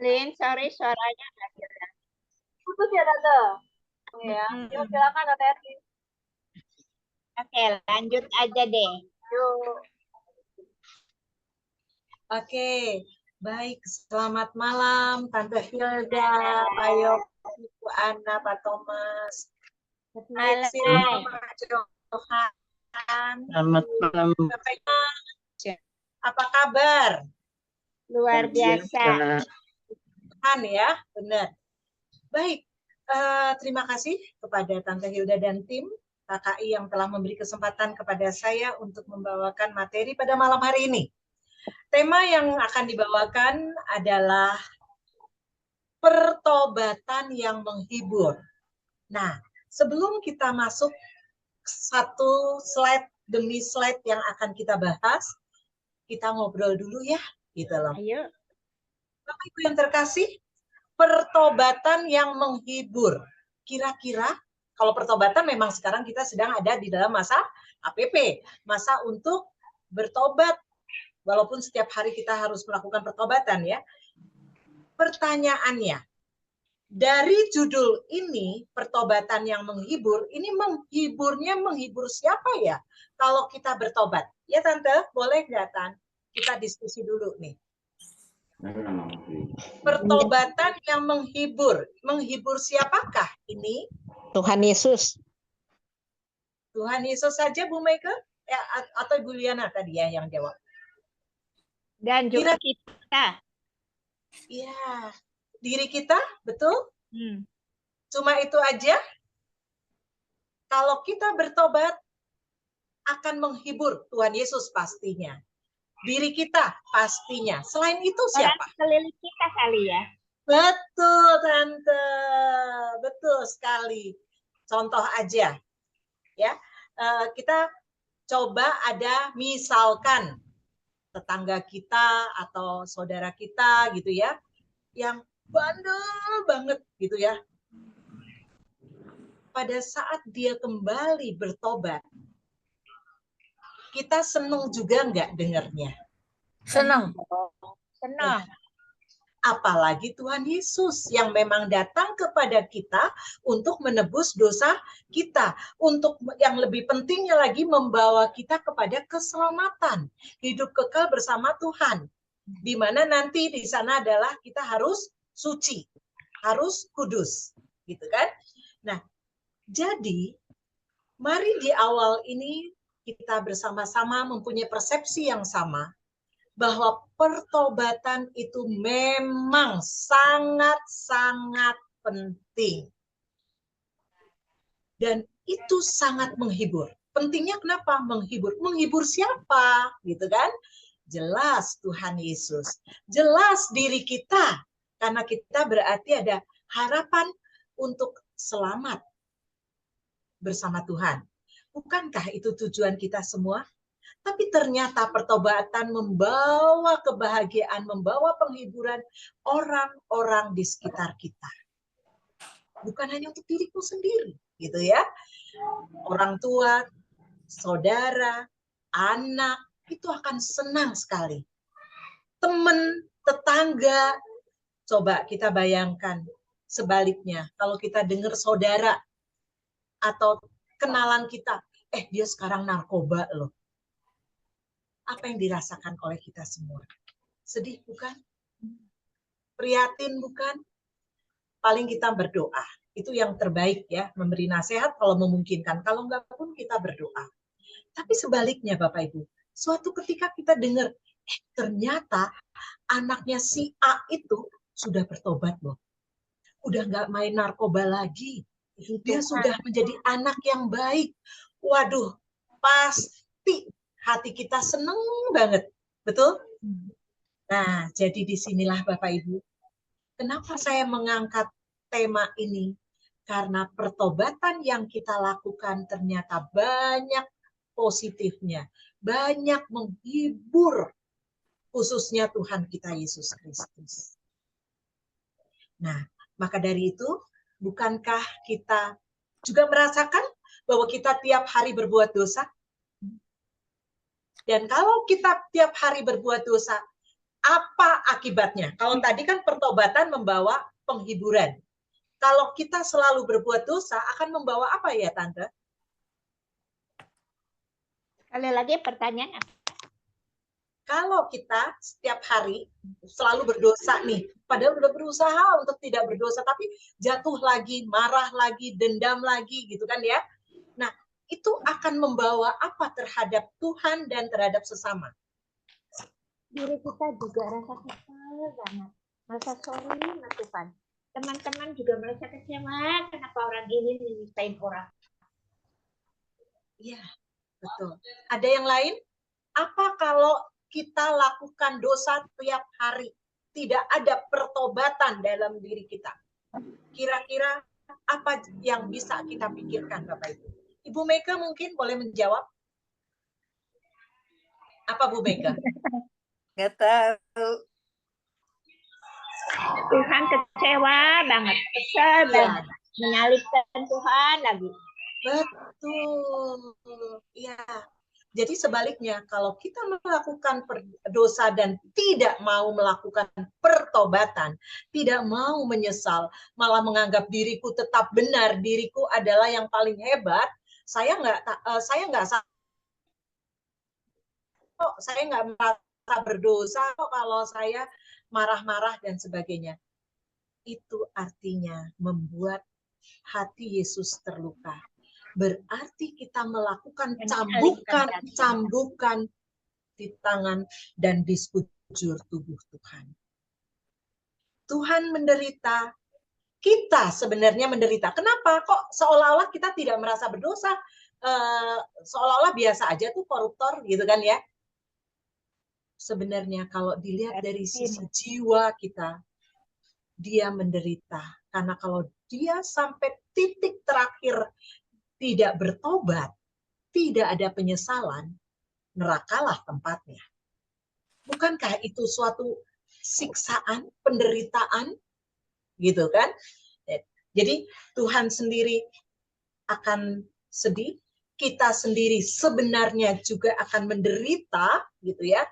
Lin, sorry suaranya nggak jelas. Putus ya Tante. Ya, yuk Mm-mm. silakan Tante Erni. Oke, lanjut aja deh. Yuk. Oke, baik. Selamat malam, Tante Hilda, Pak Malam. Yogi, Bu Ana, Pak Thomas. Baik, Malam. Pak Johan. Selamat malam. Bapak apa kabar? Luar biasa. Tuhan ya, benar. Baik, terima kasih kepada Tante Hilda dan tim KKI yang telah memberi kesempatan kepada saya untuk membawakan materi pada malam hari ini. Tema yang akan dibawakan adalah pertobatan yang menghibur. Nah, sebelum kita masuk satu slide demi slide yang akan kita bahas, kita ngobrol dulu ya, gitu loh. Ayo. Bapak Ibu yang terkasih, pertobatan yang menghibur. Kira-kira kalau pertobatan memang sekarang kita sedang ada di dalam masa APP, masa untuk bertobat. Walaupun setiap hari kita harus melakukan pertobatan ya. Pertanyaannya, dari judul ini, pertobatan yang menghibur, ini menghibur siapa ya? Kalau kita bertobat. Ya Tante, boleh nggak Tan? Kita diskusi dulu nih. Pertobatan yang menghibur. Menghibur siapakah ini? Tuhan Yesus. Tuhan Yesus saja Bu Meike? Ya, atau Bu Liana tadi ya yang jawab? Dan juga kita. Iya, diri kita, betul? Hmm. Cuma itu aja? Kalau kita bertobat, akan menghibur Tuhan Yesus pastinya. Diri kita pastinya. Selain itu siapa? Orang sekeliling kita kali ya. Betul, Tante. Betul sekali. Contoh aja. Ya, kita coba ada misalkan tetangga kita atau saudara kita gitu ya, yang bandel banget gitu ya. Pada saat dia kembali bertobat, kita seneng juga nggak dengarnya? Senang. Senang. Apalagi Tuhan Yesus yang memang datang kepada kita untuk menebus dosa kita. Untuk yang lebih pentingnya lagi membawa kita kepada keselamatan. Hidup kekal bersama Tuhan. Di mana nanti di sana adalah kita harus suci. Harus kudus. Gitu kan? Nah, jadi mari di awal ini kita bersama-sama mempunyai persepsi yang sama bahwa pertobatan itu memang sangat-sangat penting. Dan itu sangat menghibur. Pentingnya kenapa menghibur? Menghibur siapa? Gitu kan? Jelas Tuhan Yesus. Jelas diri kita. Karena kita berarti ada harapan untuk selamat bersama Tuhan. Bukankah itu tujuan kita semua? Tapi ternyata pertobatan membawa kebahagiaan, membawa penghiburan orang-orang di sekitar kita. Bukan hanya untuk diriku sendiri, gitu ya. Orang tua, saudara, anak, itu akan senang sekali. Teman, tetangga, coba kita bayangkan sebaliknya. Kalau kita dengar saudara atau kenalan kita, dia sekarang narkoba loh. Apa yang dirasakan oleh kita semua? Sedih bukan? Prihatin bukan? Paling kita berdoa. Itu yang terbaik ya, memberi nasihat kalau memungkinkan. Kalau enggak pun kita berdoa. Tapi sebaliknya Bapak Ibu, suatu ketika kita dengar, ternyata anaknya si A itu sudah bertobat loh. Udah enggak main narkoba lagi. Dia sudah menjadi anak yang baik. Waduh, pasti hati kita seneng banget. Betul? Nah, jadi disinilah Bapak Ibu. Kenapa saya mengangkat tema ini? Karena pertobatan yang kita lakukan ternyata banyak positifnya. Banyak menghibur khususnya Tuhan kita Yesus Kristus. Nah, maka dari itu, bukankah kita juga merasakan bahwa kita tiap hari berbuat dosa? Dan kalau kita tiap hari berbuat dosa, Apa akibatnya? Kalau tadi kan pertobatan membawa penghiburan. Kalau kita selalu berbuat dosa akan membawa apa ya, Tante? Sekali lagi pertanyaan apa? Kalau kita setiap hari selalu berdosa nih, padahal udah berusaha untuk tidak berdosa, tapi jatuh lagi, marah lagi, dendam lagi, gitu kan ya. Nah, itu akan membawa apa terhadap Tuhan dan terhadap sesama? Diri kita juga rasa kesal banget, merasa sorry sama Tuhan. Teman-teman juga merasa kecewa, kenapa orang ini menyusahin orang. Iya, betul. Ada yang lain? Apa kalau kita lakukan dosa tiap hari? Tidak ada pertobatan dalam diri kita. Kira-kira apa yang bisa kita pikirkan, Bapak Ibu? Ibu Mega mungkin boleh menjawab? Apa Bu Mega? Nggak tahu. Tuhan kecewa banget, kesel banget, menyalibkan Tuhan lagi. Betul. Iya. Jadi sebaliknya, kalau kita melakukan dosa dan tidak mau melakukan pertobatan, tidak mau menyesal, malah menganggap diriku tetap benar, diriku adalah yang paling hebat, saya nggak merasa berdosa kok kalau saya marah-marah dan sebagainya. Itu artinya membuat hati Yesus terluka. Berarti kita melakukan cambukan di tangan dan di sekujur tubuh Tuhan. Tuhan menderita, kita sebenarnya menderita. Kenapa? Kok seolah-olah kita tidak merasa berdosa? Seolah-olah biasa aja tuh koruptor gitu kan ya. Sebenarnya kalau dilihat dari sisi jiwa kita, dia menderita. Karena kalau dia sampai titik terakhir tidak bertobat, tidak ada penyesalan, nerakalah tempatnya. Bukankah itu suatu siksaan, penderitaan, gitu kan? Jadi Tuhan sendiri akan sedih, kita sendiri sebenarnya juga akan menderita, gitu ya,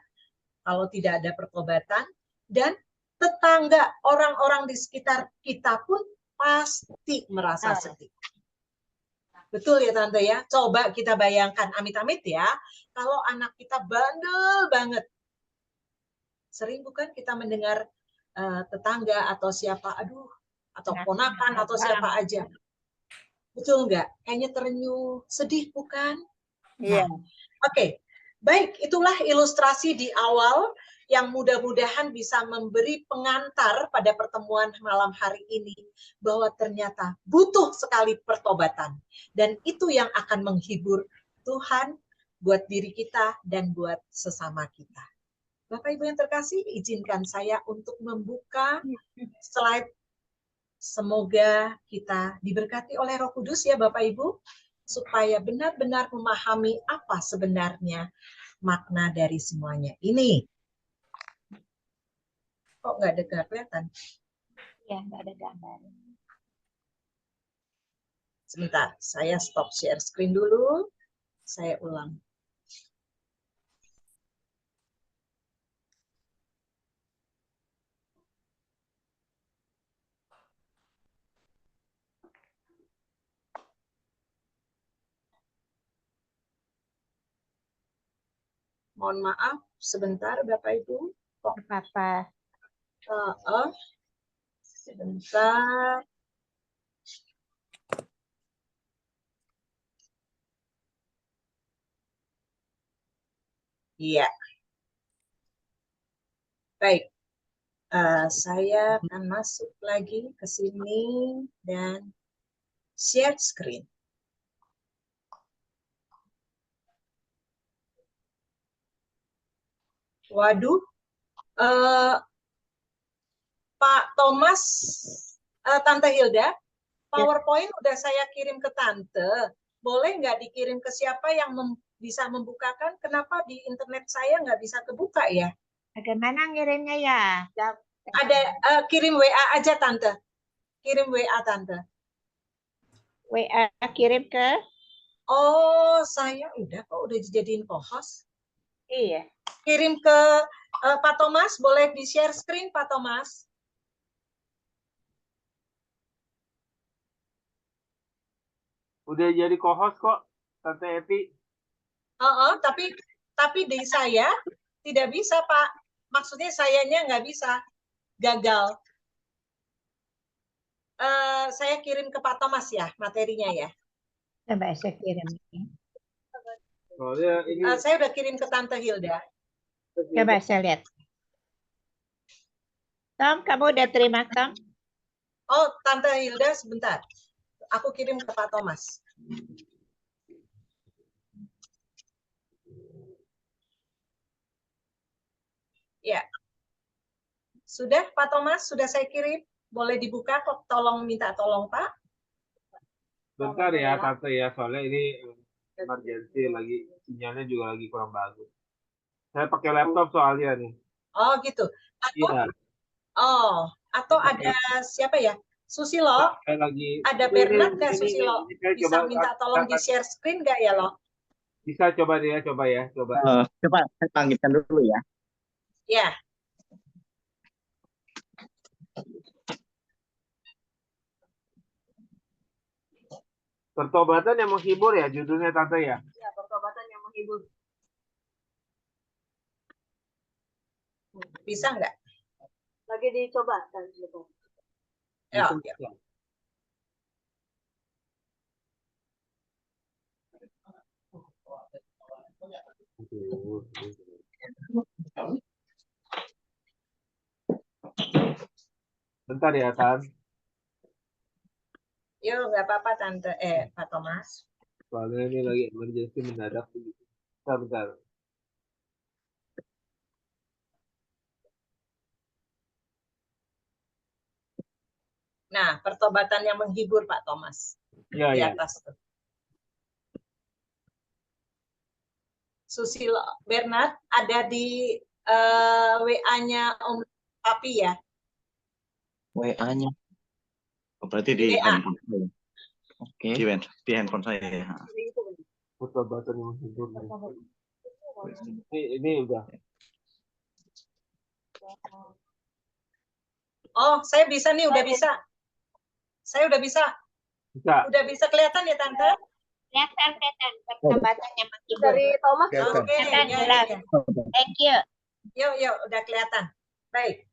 kalau tidak ada pertobatan, dan tetangga, orang-orang di sekitar kita pun pasti merasa sedih. Betul ya Tante ya? Coba kita bayangkan, amit-amit ya, kalau anak kita bandel banget. Sering bukan kita mendengar tetangga atau siapa, aduh, atau ponakan atau siapa aja. Betul nggak? Kayaknya terenyuh, sedih bukan? Iya. Oke, baik, itulah ilustrasi di awal yang mudah-mudahan bisa memberi pengantar pada pertemuan malam hari ini bahwa ternyata butuh sekali pertobatan dan itu yang akan menghibur Tuhan buat diri kita dan buat sesama kita. Bapak Ibu yang terkasih, izinkan saya untuk membuka slide. Semoga kita diberkati oleh Roh Kudus ya Bapak Ibu, supaya benar-benar memahami apa sebenarnya makna dari semuanya ini. Kok nggak ada kelihatan? Ya, nggak ada gambar. Sebentar, saya stop share screen dulu. Saya ulang. Mohon maaf, sebentar Bapak Ibu. Kok apa-apa? Sebentar. Iya. Baik. Saya akan masuk lagi ke sini dan share screen. Waduh, Pak Thomas, Tante Hilda, PowerPoint udah saya kirim ke Tante. Boleh nggak dikirim ke siapa yang bisa membukakan? Kenapa di internet saya nggak bisa kebuka ya? Bagaimana ngirimnya ya? Ada kirim WA aja Tante. Kirim WA Tante. WA kirim ke? Oh, saya udah kok udah dijadiin co-host. Iya. Kirim ke Pak Thomas, boleh di-share screen Pak Thomas? Udah jadi co-host kok, Tante Eti. Tapi di saya tidak bisa Pak. Maksudnya sayanya nggak bisa, gagal. Saya kirim ke Pak Thomas ya materinya ya. Coba saya kirim. Soalnya ini Saya udah kirim ke Tante Hilda. Coba saya lihat. Tom, kamu udah terima, Tom? Oh, Tante Hilda sebentar. Aku kirim ke Pak Thomas. Ya. Sudah Pak Thomas, sudah saya kirim. Boleh dibuka kok, tolong minta tolong Pak. bentar ya Tante ya, soalnya ini emergency lagi, sinyalnya juga lagi kurang bagus. Saya pakai laptop soalnya nih. Oh gitu. Iya. Atau ada siapa ya? Susilo, Saya lagi. ada Bernard nggak ini, Susilo? saya Bisa coba, minta tolong di share screen nggak ya lo? Bisa coba dia, coba ya, coba. Coba saya panggilkan dulu ya. Ya. Pertobatan yang menghibur ya judulnya Tante ya. Ya, pertobatan yang menghibur. Bisa nggak? Lagi dicoba kan gitu. Ya. Bentar ya Tan. Yuk, nggak apa-apa Tante. Pak Thomas. Soalnya ini lagi emergency mendadak. Bentar. Nah, pertobatan yang menghibur Pak Thomas. Ya, Di ya. atas tuh. Susilo Bernard ada di WA-nya Om Papi ya? WA-nya. Oh, berarti di WA. handphone saya. Oke. Di handphone saya ya. Pertobatan yang menghibur. Ini udah. Oh, saya bisa nih, udah bisa. Saya udah bisa. Bisa. Udah bisa kelihatan ya Tante? Kelihatan. Pertobatan yang menghibur. Dari Thomas. Kelihatan. Oke, Kelihatan ya, jelas. ya. Thank you. Yuk, udah kelihatan. Baik.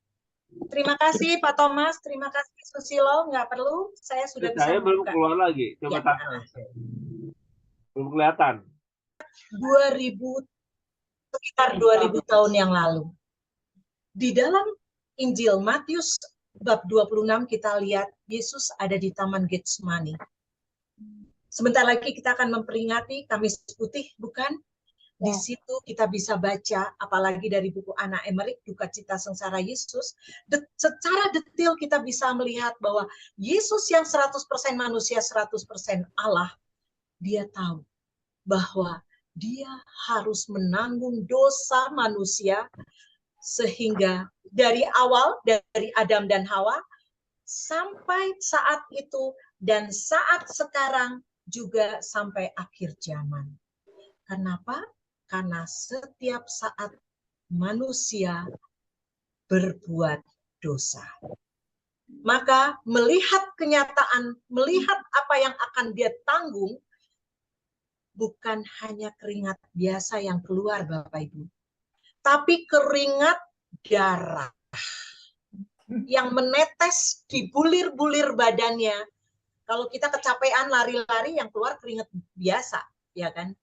Terima kasih Pak Thomas, terima kasih Susilo, nggak perlu, saya sudah bisa Saya belum membuka. keluar lagi. Coba Ya. Tante. Belum kelihatan. 2000, sekitar 2000 tahun yang lalu. Di dalam Injil Matius bab 26 kita lihat Yesus ada di Taman Getsemani. Sebentar lagi kita akan memperingati Kamis Putih, bukan? Di situ kita bisa baca, apalagi dari buku Anna Emmerich, Duka Cita Sengsara Yesus, secara detail kita bisa melihat bahwa Yesus yang 100% manusia, 100% Allah, dia tahu bahwa dia harus menanggung dosa manusia, sehingga dari awal, dari Adam dan Hawa, sampai saat itu, dan saat sekarang, juga sampai akhir zaman. Kenapa? Karena setiap saat manusia berbuat dosa. Maka melihat kenyataan, melihat apa yang akan dia tanggung, bukan hanya keringat biasa yang keluar Bapak Ibu, tapi keringat darah yang menetes di bulir-bulir badannya. Kalau kita kecapean lari-lari yang keluar keringat biasa, ya kan?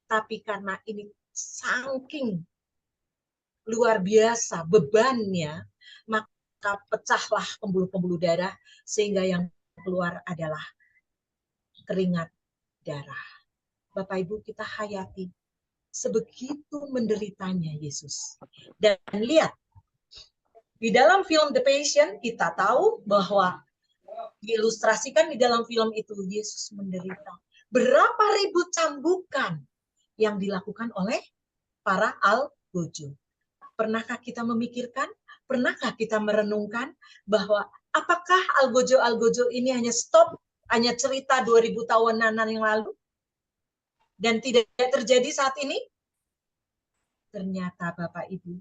Tapi karena ini saking luar biasa bebannya, maka pecahlah pembuluh-pembuluh darah sehingga yang keluar adalah keringat darah. Bapak Ibu, kita hayati sebegitu menderitanya Yesus. Dan lihat, di dalam film The Passion kita tahu bahwa diilustrasikan di dalam film itu Yesus menderita. Berapa ribu cambukan yang dilakukan oleh para algojo. Pernahkah kita memikirkan, pernahkah kita merenungkan bahwa apakah algojo-algojo ini hanya stop, hanya cerita 2000 tahunan yang lalu? Dan tidak terjadi saat ini? Ternyata Bapak Ibu,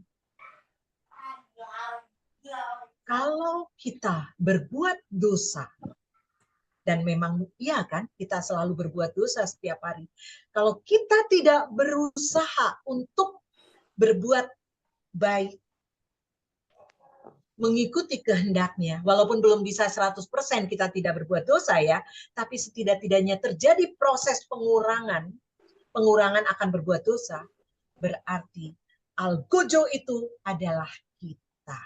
kalau kita berbuat dosa, dan memang iya kan, kita selalu berbuat dosa setiap hari. Kalau kita tidak berusaha untuk berbuat baik, mengikuti kehendaknya, walaupun belum bisa 100% kita tidak berbuat dosa ya, tapi setidak-tidaknya terjadi proses pengurangan akan berbuat dosa, berarti algojo itu adalah kita.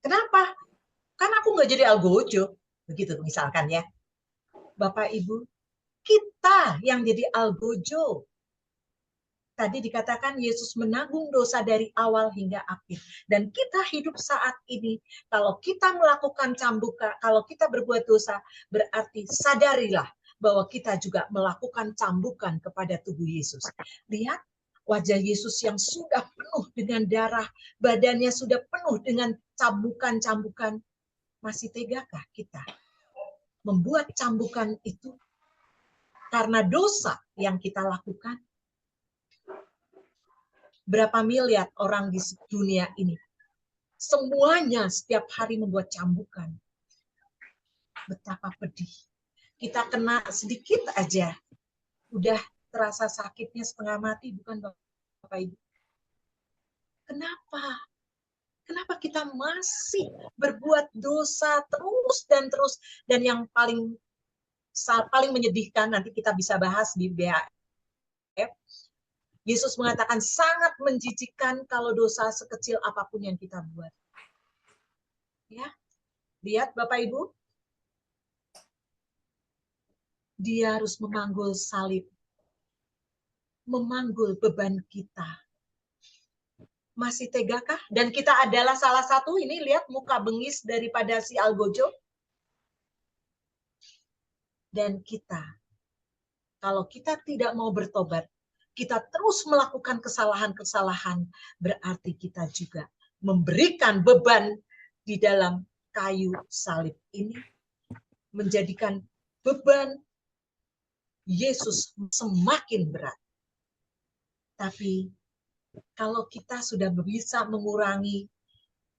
Kenapa? Kan aku nggak jadi algojo, begitu misalkan ya. Bapak Ibu, kita yang jadi algojo. Tadi dikatakan Yesus menanggung dosa dari awal hingga akhir. Dan kita hidup saat ini, kalau kita melakukan cambukan, kalau kita berbuat dosa, berarti sadarilah bahwa kita juga melakukan cambukan kepada tubuh Yesus. Lihat wajah Yesus yang sudah penuh dengan darah, badannya sudah penuh dengan cambukan-cambukan. Masih tegakah kita membuat cambukan itu karena dosa yang kita lakukan? Berapa miliar orang di dunia ini, semuanya setiap hari membuat cambukan. Betapa pedih. Kita kena sedikit aja, udah terasa sakitnya setengah mati, bukan Bapak Ibu? Kenapa? Kenapa kita masih berbuat dosa terus dan terus? Dan yang paling menyedihkan, nanti kita bisa bahas di BHF, Yesus mengatakan sangat menjijikkan kalau dosa sekecil apapun yang kita buat. Ya, lihat Bapak Ibu, dia harus memanggul salib, memanggul beban kita. Masih tegakah? Dan kita adalah salah satu, ini lihat muka bengis daripada si algojo. Dan kita, kalau kita tidak mau bertobat, kita terus melakukan kesalahan-kesalahan, berarti kita juga memberikan beban di dalam kayu salib ini, menjadikan beban Yesus semakin berat. Tapi kalau kita sudah bisa mengurangi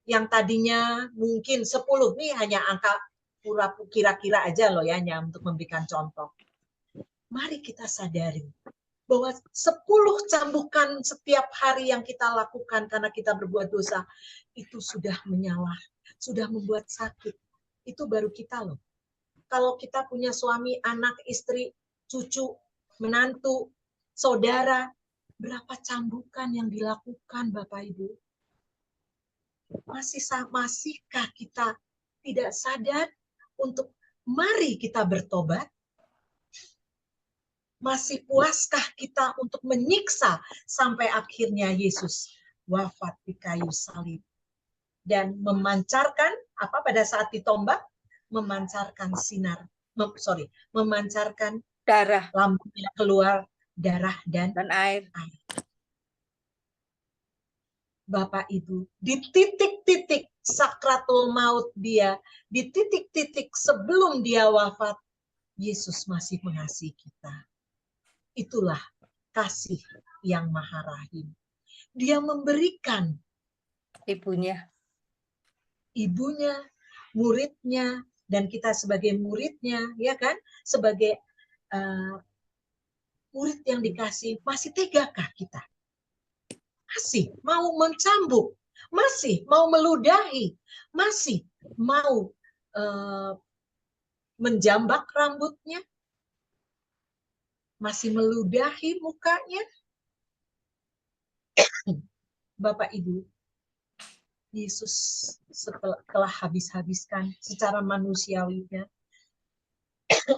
yang tadinya mungkin 10, nih hanya angka kira-kira aja loh ya, hanya untuk memberikan contoh. Mari kita sadari bahwa 10 cambukan setiap hari yang kita lakukan karena kita berbuat dosa, itu sudah menyalah, sudah membuat sakit. Itu baru kita loh. Kalau kita punya suami, anak, istri, cucu, menantu, saudara, berapa cambukan yang dilakukan Bapak Ibu? Masihkah kita tidak sadar untuk mari kita bertobat? Masih puaskah kita untuk menyiksa sampai akhirnya Yesus wafat di kayu salib dan memancarkan apa pada saat ditombak? Memancarkan memancarkan Darah lambungnya keluar darah dan air. Bapak Ibu, di titik-titik sakratul maut dia, di titik-titik sebelum dia wafat, Yesus masih mengasihi kita. Itulah kasih yang maha rahim. Dia memberikan Ibunya, muridnya, dan kita sebagai muridnya, ya kan? Sebagai murid yang dikasih, masih tegakah kita? Masih mau mencambuk, masih mau meludahi, masih mau menjambak rambutnya, masih meludahi mukanya. Bapak Ibu, Yesus telah habis-habiskan secara manusiawinya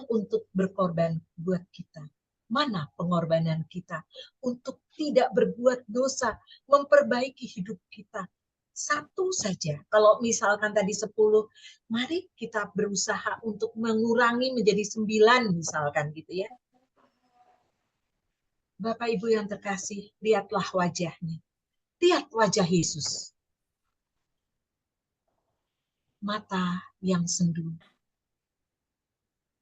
untuk berkorban buat kita. Mana pengorbanan kita untuk tidak berbuat dosa, memperbaiki hidup kita? Satu saja. Kalau misalkan tadi 10, mari kita berusaha untuk mengurangi menjadi 9 misalkan gitu ya. Bapak Ibu yang terkasih, lihatlah wajahnya. Lihat wajah Yesus. Mata yang sendu,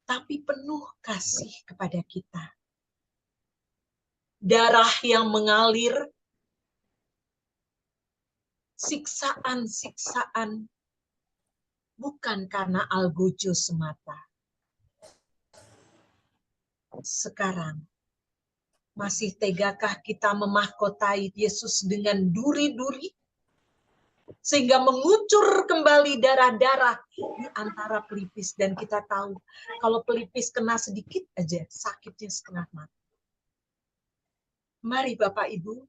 tapi penuh kasih kepada kita. Darah yang mengalir siksaan-siksaan bukan karena algojo semata. Sekarang, masih tegakah kita memahkotai Yesus dengan duri-duri? Sehingga mengucur kembali darah-darah di antara pelipis. Dan kita tahu, kalau pelipis kena sedikit aja, sakitnya setengah mati. Mari Bapak Ibu,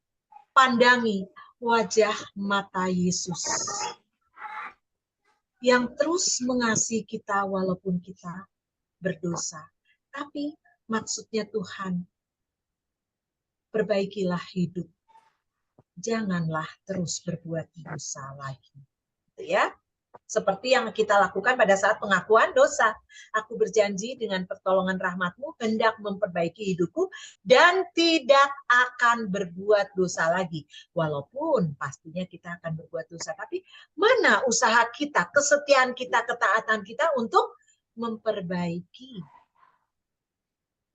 pandangi wajah mata Yesus yang terus mengasihi kita walaupun kita berdosa. Tapi maksudnya Tuhan, perbaikilah hidup. Janganlah terus berbuat dosa lagi. Gitu ya. Seperti yang kita lakukan pada saat pengakuan dosa. Aku berjanji dengan pertolongan rahmat-Mu hendak memperbaiki hidupku dan tidak akan berbuat dosa lagi. Walaupun pastinya kita akan berbuat dosa. Tapi mana usaha kita, kesetiaan kita, ketaatan kita untuk memperbaiki.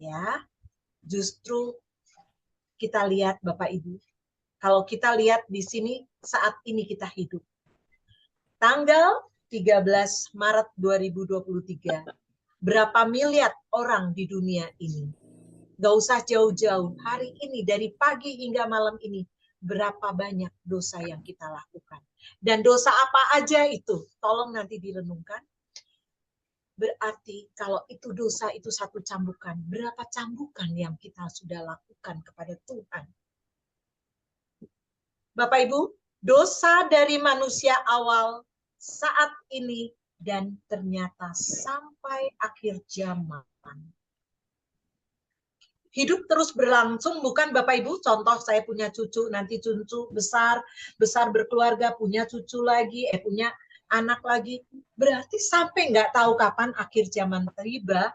Ya, justru kita lihat Bapak Ibu. Kalau kita lihat di sini saat ini kita hidup. Tanggal 13 Maret 2023. Berapa miliar orang di dunia ini? Gak usah jauh-jauh. Hari ini dari pagi hingga malam ini. Berapa banyak dosa yang kita lakukan. Dan dosa apa aja itu? Tolong nanti direnungkan. Berarti kalau itu dosa itu satu cambukan. Berapa cambukan yang kita sudah lakukan kepada Tuhan? Bapak Ibu, dosa dari manusia awal saat ini dan ternyata sampai akhir zaman. Hidup terus berlangsung, bukan Bapak Ibu? Contoh saya punya cucu, nanti cucu besar berkeluarga, punya cucu lagi, punya anak lagi. Berarti sampai nggak tahu kapan akhir zaman tiba,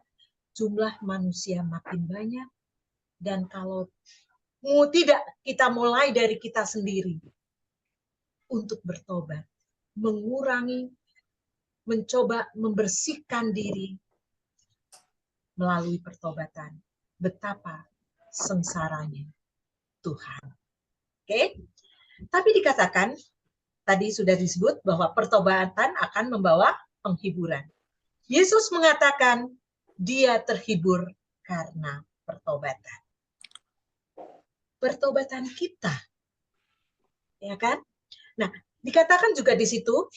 jumlah manusia makin banyak. Dan kalau tidak kita mulai dari kita sendiri untuk bertobat, mengurangi, mencoba membersihkan diri melalui pertobatan. Betapa sengsaranya Tuhan. Oke? Tapi dikatakan, tadi sudah disebut bahwa pertobatan akan membawa penghiburan. Yesus mengatakan dia terhibur karena pertobatan. Pertobatan kita. Ya kan? Nah, dikatakan juga di situ,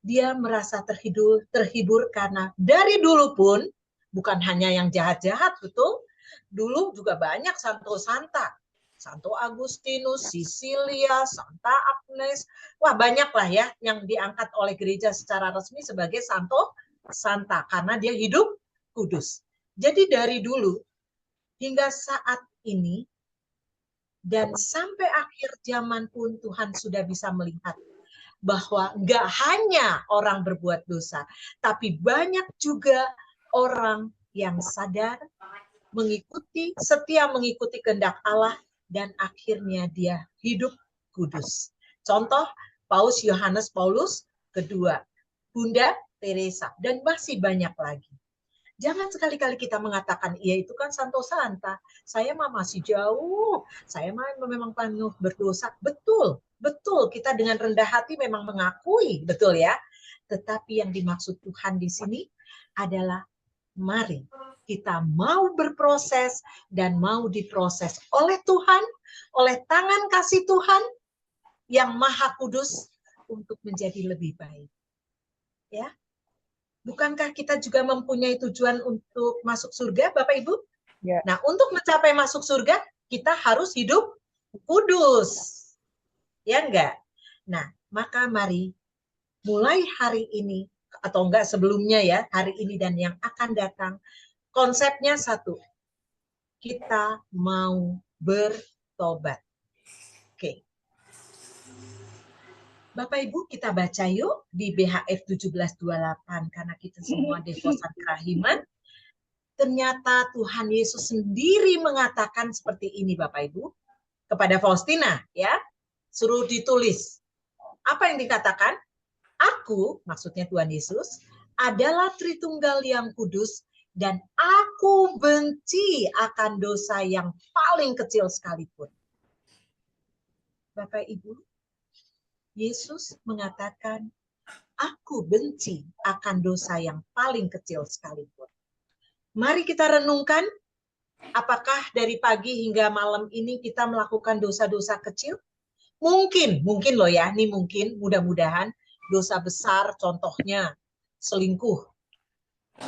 dia merasa terhibur karena dari dulu pun, bukan hanya yang jahat-jahat, betul? Dulu juga banyak santo-santa. Santo Agustinus, Sisilia, Santa Agnes. Wah, banyak lah ya yang diangkat oleh gereja secara resmi sebagai santo santa. Karena dia hidup kudus. Jadi dari dulu hingga saat ini, dan sampai akhir zaman pun Tuhan sudah bisa melihat bahwa nggak hanya orang berbuat dosa, tapi banyak juga orang yang sadar, setia mengikuti kehendak Allah, dan akhirnya dia hidup kudus. Contoh, Paus Yohanes Paulus kedua, Bunda Teresa, dan masih banyak lagi. Jangan sekali-kali kita mengatakan, iya itu kan santo santa, saya mah masih jauh, saya mah memang penuh berdosa. Betul, betul, kita dengan rendah hati memang mengakui, betul ya. Tetapi yang dimaksud Tuhan di sini adalah mari kita mau berproses dan mau diproses oleh Tuhan, oleh tangan kasih Tuhan yang Maha Kudus untuk menjadi lebih baik. Ya. Bukankah kita juga mempunyai tujuan untuk masuk surga, Bapak Ibu? Ya. Nah, untuk mencapai masuk surga, kita harus hidup kudus. Ya enggak? Nah, maka mari mulai hari ini, atau enggak sebelumnya ya, hari ini dan yang akan datang, konsepnya satu. Kita mau bertobat. Oke. Bapak Ibu, kita baca yuk di BHF 1728 karena kita semua devosan kerahiman. Ternyata Tuhan Yesus sendiri mengatakan seperti ini Bapak Ibu kepada Faustina ya. Suruh ditulis. Apa yang dikatakan? Aku, maksudnya Tuhan Yesus, adalah Tritunggal yang kudus dan aku benci akan dosa yang paling kecil sekalipun. Bapak Ibu, Yesus mengatakan, aku benci akan dosa yang paling kecil sekalipun. Mari kita renungkan, apakah dari pagi hingga malam ini kita melakukan dosa-dosa kecil? Mungkin loh ya, ini mungkin, mudah-mudahan dosa besar contohnya selingkuh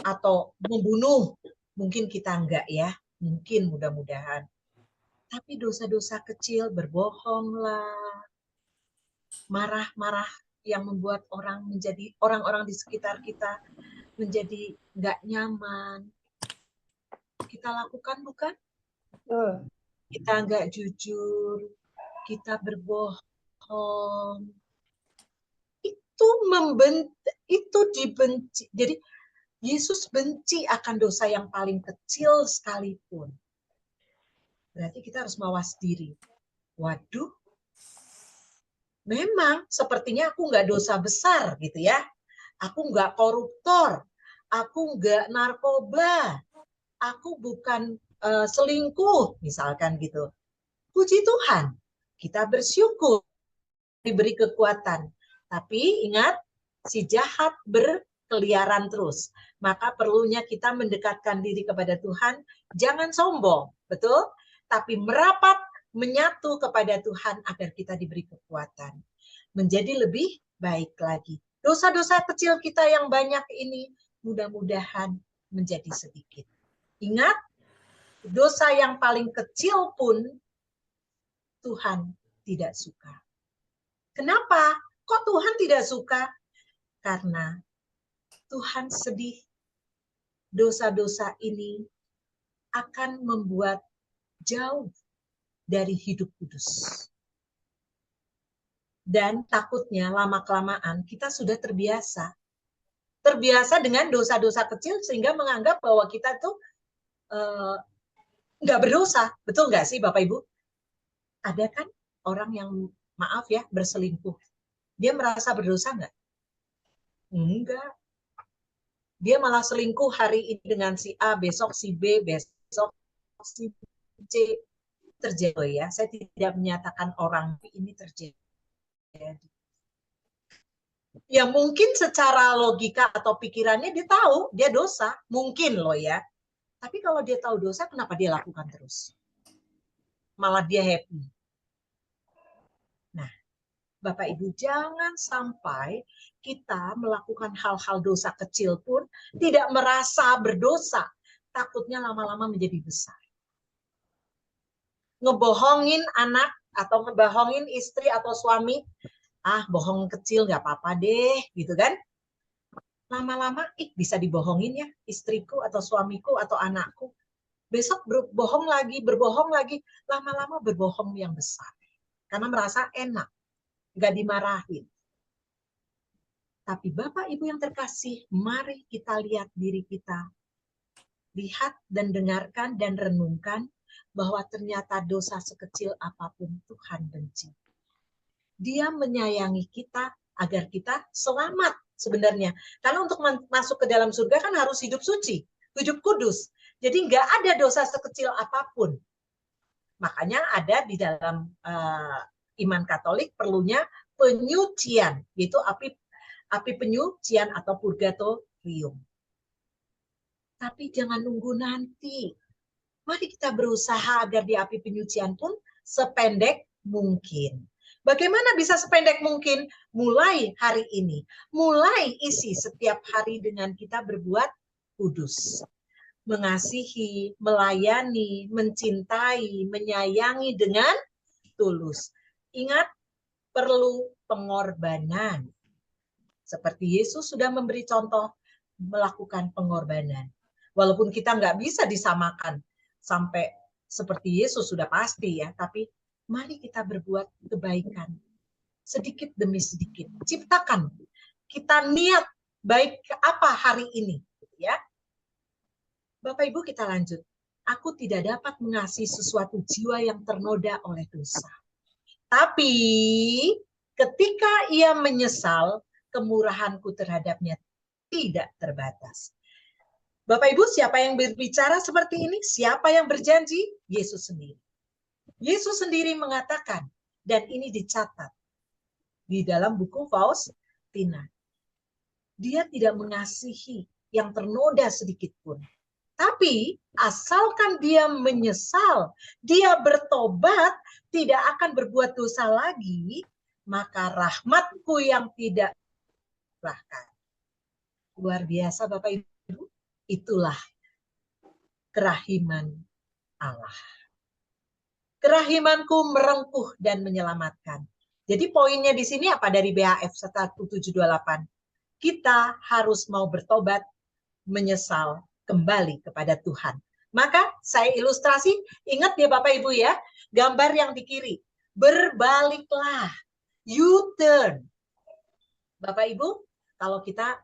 atau membunuh, mungkin kita enggak ya, mungkin mudah-mudahan. Tapi dosa-dosa kecil, berbohonglah, marah-marah yang membuat orang-orang di sekitar kita menjadi enggak nyaman. Kita lakukan bukan? Kita enggak jujur, kita berbohong. Itu dibenci. Jadi Yesus benci akan dosa yang paling kecil sekalipun. Berarti kita harus mawas diri. Waduh, memang sepertinya aku nggak dosa besar gitu ya. Aku nggak koruptor, aku nggak narkoba, aku bukan selingkuh misalkan gitu. Puji Tuhan, kita bersyukur diberi kekuatan. Tapi ingat, si jahat berkeliaran terus. Maka perlunya kita mendekatkan diri kepada Tuhan, jangan sombong, betul? Tapi merapat, menyatu kepada Tuhan agar kita diberi kekuatan. Menjadi lebih baik lagi. Dosa-dosa kecil kita yang banyak ini mudah-mudahan menjadi sedikit. Ingat, dosa yang paling kecil pun Tuhan tidak suka. Kenapa? Kok Tuhan tidak suka? Karena Tuhan sedih. Dosa-dosa ini akan membuat jauh dari hidup kudus. Dan takutnya lama-kelamaan kita sudah terbiasa. Terbiasa dengan dosa-dosa kecil sehingga menganggap bahwa kita tuh nggak berdosa. Betul nggak sih Bapak Ibu? Ada kan orang yang, maaf ya, berselingkuh. Dia merasa berdosa nggak? Enggak. Dia malah selingkuh hari ini dengan si A, besok si B, besok si C. Terjadi ya. Saya tidak menyatakan orang ini terjadi. Ya mungkin secara logika atau pikirannya dia tahu dia dosa. Mungkin loh ya. Tapi kalau dia tahu dosa, kenapa dia lakukan terus? Malah dia happy. Nah, Bapak Ibu, jangan sampai kita melakukan hal-hal dosa kecil pun tidak merasa berdosa. Takutnya lama-lama menjadi besar. Ngebohongin anak atau ngebohongin istri atau suami, bohong kecil nggak apa-apa deh, gitu kan? Lama-lama, bisa dibohongin ya istriku atau suamiku atau anakku. Besok berbohong lagi, lama-lama berbohong yang besar. Karena merasa enak. Nggak dimarahin. Tapi Bapak Ibu yang terkasih, mari kita lihat diri kita. Lihat dan dengarkan dan renungkan bahwa ternyata dosa sekecil apapun Tuhan benci. Dia menyayangi kita agar kita selamat sebenarnya. Karena untuk masuk ke dalam surga kan harus hidup suci, hidup kudus. Jadi nggak ada dosa sekecil apapun. Makanya ada di dalam iman Katolik perlunya penyucian, yaitu api penyucian atau purgatorium. Tapi jangan nunggu nanti. Mari kita berusaha agar di api penyucian pun sependek mungkin. Bagaimana bisa sependek mungkin? Mulai hari ini. Mulai isi setiap hari dengan kita berbuat kudus. Mengasihi, melayani, mencintai, menyayangi dengan tulus. Ingat, perlu pengorbanan. Seperti Yesus sudah memberi contoh melakukan pengorbanan. Walaupun kita nggak bisa disamakan sampai seperti Yesus sudah pasti ya, tapi mari kita berbuat kebaikan sedikit demi sedikit. Ciptakan kita niat baik apa hari ini, ya. Bapak Ibu kita lanjut. Aku tidak dapat mengasihi sesuatu jiwa yang ternoda oleh dosa. Tapi ketika ia menyesal, kemurahanku terhadapnya tidak terbatas. Bapak Ibu, siapa yang berbicara seperti ini? Siapa yang berjanji? Yesus sendiri. Yesus sendiri mengatakan, dan ini dicatat di dalam buku Faustina. Dia tidak mengasihi yang ternoda sedikit pun. Tapi asalkan dia menyesal, dia bertobat, tidak akan berbuat dosa lagi, maka rahmatku yang tidak bahkan. Luar biasa Bapak Ibu, itulah kerahiman Allah. Kerahimanku merengkuh dan menyelamatkan. Jadi poinnya di sini apa dari BHF 1728? Kita harus mau bertobat, menyesal, kembali kepada Tuhan. Maka saya ilustrasi, ingat ya Bapak Ibu ya, gambar yang di kiri. Berbaliklah, U-turn. Bapak Ibu, kalau kita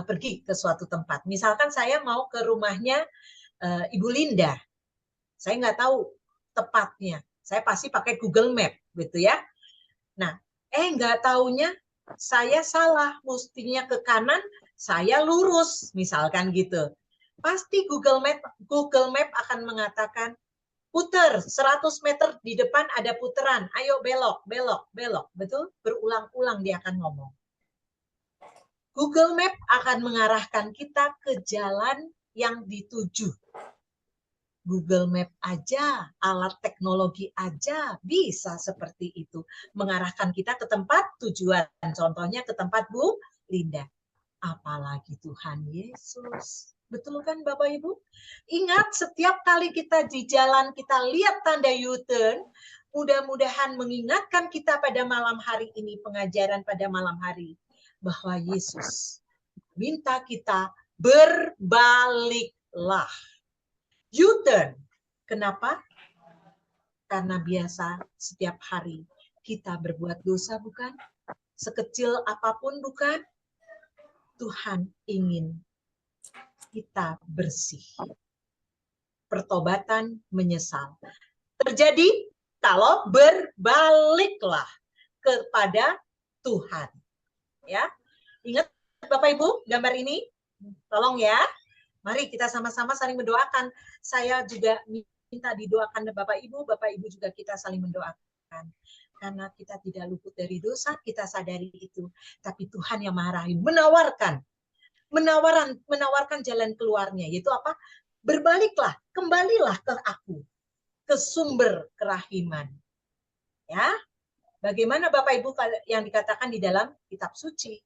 pergi ke suatu tempat, misalkan saya mau ke rumahnya Ibu Linda, saya nggak tahu tepatnya, saya pasti pakai Google Map gitu ya. Nah, nggak taunya saya salah, mestinya ke kanan, saya lurus, misalkan gitu. Pasti Google Map akan mengatakan, putar 100 meter di depan ada puteran, ayo belok, belok, belok. Betul? Berulang-ulang dia akan ngomong. Google Map akan mengarahkan kita ke jalan yang dituju. Google Map aja, alat teknologi aja bisa seperti itu. Mengarahkan kita ke tempat tujuan. Contohnya ke tempat Bu Linda. Apalagi Tuhan Yesus. Betul kan Bapak Ibu? Ingat setiap kali kita di jalan kita lihat tanda U-turn, mudah-mudahan mengingatkan kita pada malam hari ini, pengajaran pada malam hari, bahwa Yesus minta kita berbaliklah. U-turn. Kenapa? Karena biasa setiap hari kita berbuat dosa, bukan? Sekecil apapun, bukan? Tuhan ingin kita bersih. Pertobatan menyesal. Terjadi kalau berbaliklah kepada Tuhan. Ya, ingat Bapak Ibu gambar ini? Tolong ya. Mari kita sama-sama saling mendoakan. Saya juga minta didoakan Bapak Ibu juga kita saling mendoakan. Karena kita tidak luput dari dosa, kita sadari itu. Tapi Tuhan yang Maha Rahim menawarkan jalan keluarnya, yaitu apa? Berbaliklah, kembalilah ke aku, ke sumber kerahiman. Ya, bagaimana Bapak Ibu yang dikatakan di dalam kitab suci?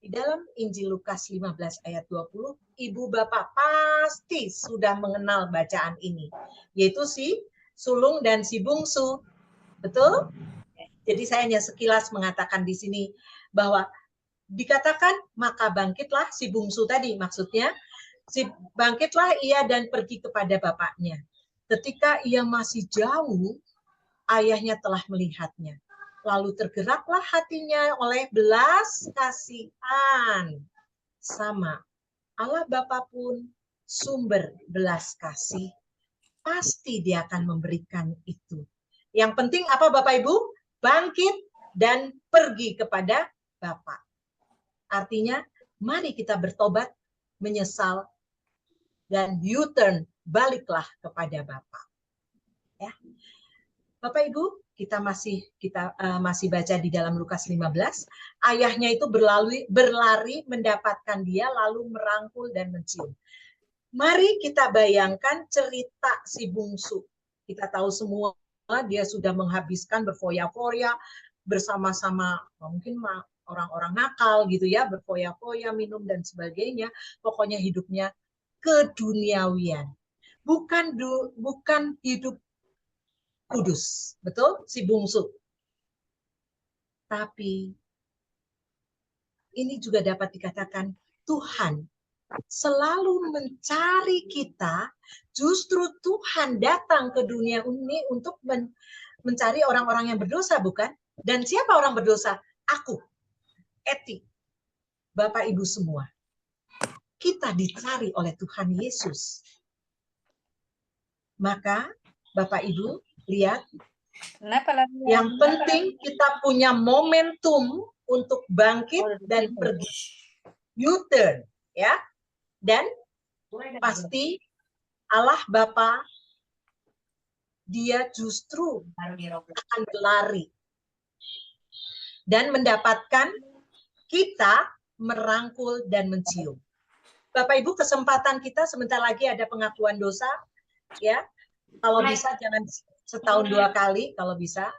Di dalam Injil Lukas 15 ayat 20, Ibu Bapak pasti sudah mengenal bacaan ini, yaitu si sulung dan si bungsu. Betul? Jadi saya hanya sekilas mengatakan di sini bahwa dikatakan maka bangkitlah si bungsu tadi, maksudnya bangkitlah ia dan pergi kepada bapaknya. Ketika ia masih jauh, ayahnya telah melihatnya. Lalu tergeraklah hatinya oleh belas kasihan. Sama, Allah Bapa pun sumber belas kasih. Pasti dia akan memberikan itu. Yang penting apa Bapak Ibu? Bangkit dan pergi kepada Bapa. Artinya, mari kita bertobat, menyesal, dan U-turn, baliklah kepada Bapa. Ya. Bapak Ibu, kita masih baca di dalam Lukas 15, ayahnya itu berlari mendapatkan dia, lalu merangkul dan mencium. Mari kita bayangkan cerita si bungsu. Kita tahu semua dia sudah menghabiskan berfoya-foya bersama-sama mungkin orang-orang nakal gitu ya, berfoya-foya, minum dan sebagainya. Pokoknya hidupnya keduniawian. Bukan hidup kudus. Betul? Si bungsu. Tapi ini juga dapat dikatakan Tuhan selalu mencari kita. Justru Tuhan datang ke dunia ini untuk mencari orang-orang yang berdosa, bukan? Dan siapa orang berdosa? Aku, Eti, Bapak Ibu semua. Kita dicari oleh Tuhan Yesus. Maka Bapak Ibu lihat, yang penting kita punya momentum untuk bangkit dan pergi. U-turn, ya. Dan pasti Allah Bapa dia justru akan berlari dan mendapatkan kita merangkul dan mencium. Bapak Ibu, kesempatan kita sebentar lagi ada pengakuan dosa, ya. Kalau bisa jangan setahun 2 kali, kalau bisa.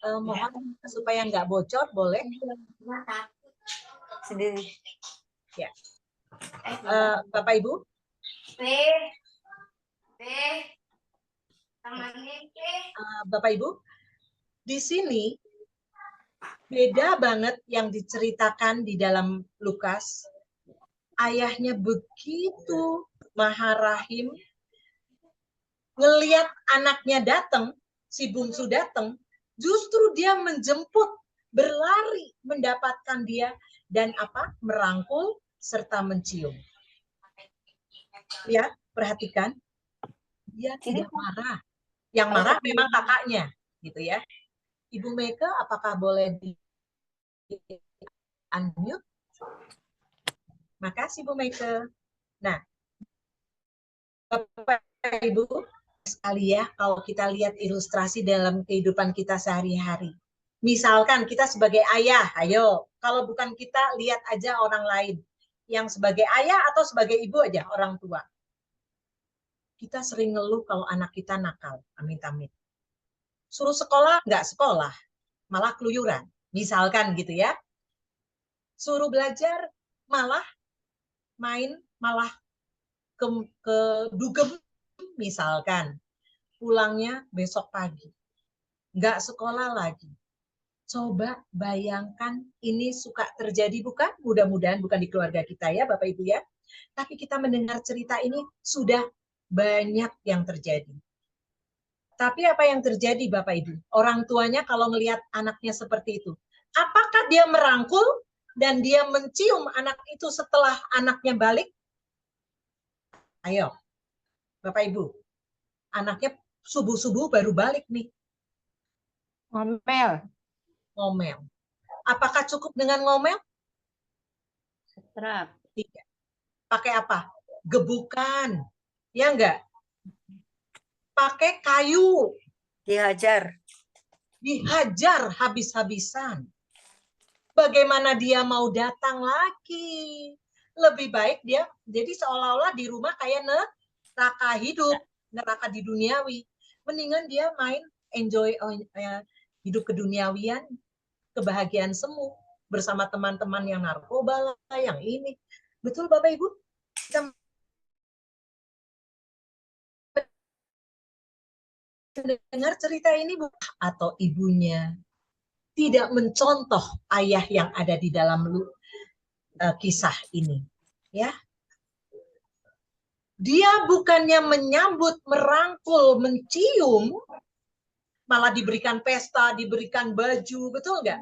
Mohon supaya nggak bocor, boleh. Sendiri. Ya. Bapak Ibu. Bapak Ibu, di sini beda banget yang diceritakan di dalam Lukas. Ayahnya begitu Maha Rahim, ngelihat anaknya datang, si bungsu datang, justru dia menjemput, berlari mendapatkan dia dan apa? Merangkul serta mencium. Ya, perhatikan. Dia tidak marah. Yang marah memang kakaknya, gitu ya. Ibu Mega, apakah boleh di unmute? Makasih Bu Mega. Nah, Bapak Ibu sekali ya, kalau kita lihat ilustrasi dalam kehidupan kita sehari-hari. Misalkan kita sebagai ayah, ayo, kalau bukan kita, lihat aja orang lain. Yang sebagai ayah atau sebagai ibu aja, orang tua. Kita sering ngeluh kalau anak kita nakal, amit-amit. Suruh sekolah, nggak sekolah, malah keluyuran. Misalkan gitu ya. Suruh belajar, malah main, malah ke dugem, misalkan. Pulangnya besok pagi. Nggak sekolah lagi. Coba bayangkan ini suka terjadi, bukan? Mudah-mudahan bukan di keluarga kita ya Bapak Ibu ya. Tapi kita mendengar cerita ini sudah banyak yang terjadi. Tapi apa yang terjadi Bapak Ibu? Orang tuanya kalau melihat anaknya seperti itu, apakah dia merangkul dan dia mencium anak itu setelah anaknya balik? Ayo, Bapak Ibu, anaknya subuh-subuh baru balik nih. Ngomel. Ngomel. Apakah cukup dengan ngomel? Setrap. Tidak. Pakai apa? Gebukan. Ya enggak? Pakai kayu. Dihajar. Dihajar habis-habisan. Bagaimana dia mau datang lagi? Lebih baik dia, jadi seolah-olah di rumah kayak neraka hidup, neraka di duniawi. Mendingan dia main, enjoy hidup keduniawian, kebahagiaan semu, bersama teman-teman yang narkoba lah, yang ini. Betul Bapak Ibu? Kita dengar cerita ini atau ibunya tidak mencontoh ayah yang ada di dalam kisah ini, ya. Dia bukannya menyambut, merangkul, mencium, malah diberikan pesta, diberikan baju, betul nggak?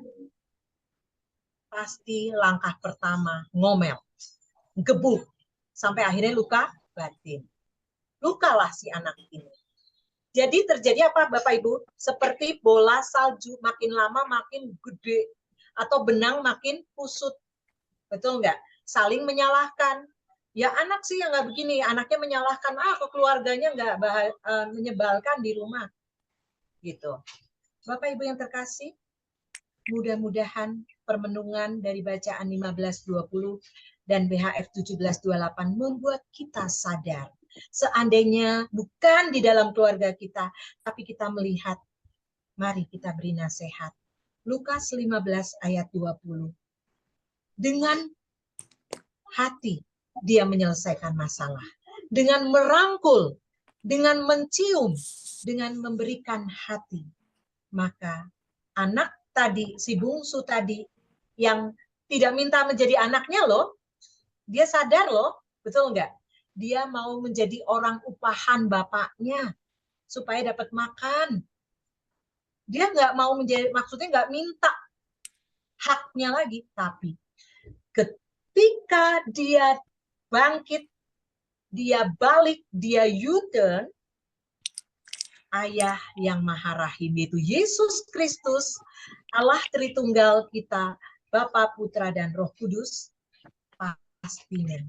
Pasti langkah pertama ngomel, gebuk, sampai akhirnya luka batin. Lukalah si anak ini. Jadi terjadi apa Bapak Ibu? Seperti bola salju, makin lama makin gede, atau benang makin kusut. Betul nggak? Saling menyalahkan. Ya anak sih yang nggak begini, anaknya menyalahkan, keluarganya nggak menyebalkan di rumah. Gitu. Bapak Ibu yang terkasih, mudah-mudahan permenungan dari bacaan 15:20 dan BHF 17:28 membuat kita sadar. Seandainya bukan di dalam keluarga kita, tapi kita melihat, mari kita beri nasihat. Lukas 15 ayat 20. Dengan hati dia menyelesaikan masalah. Dengan merangkul, dengan mencium, dengan memberikan hati. Maka anak tadi, si bungsu tadi, yang tidak minta menjadi anaknya loh, dia sadar loh, betul nggak? Dia mau menjadi orang upahan bapaknya supaya dapat makan. Dia nggak mau menjadi, maksudnya nggak minta haknya lagi, tapi ketika dia bangkit, dia balik, dia U-turn, Ayah yang Maha Rahim yaitu Yesus Kristus, Allah Tritunggal kita, Bapa, Putra, dan Roh Kudus, pastinya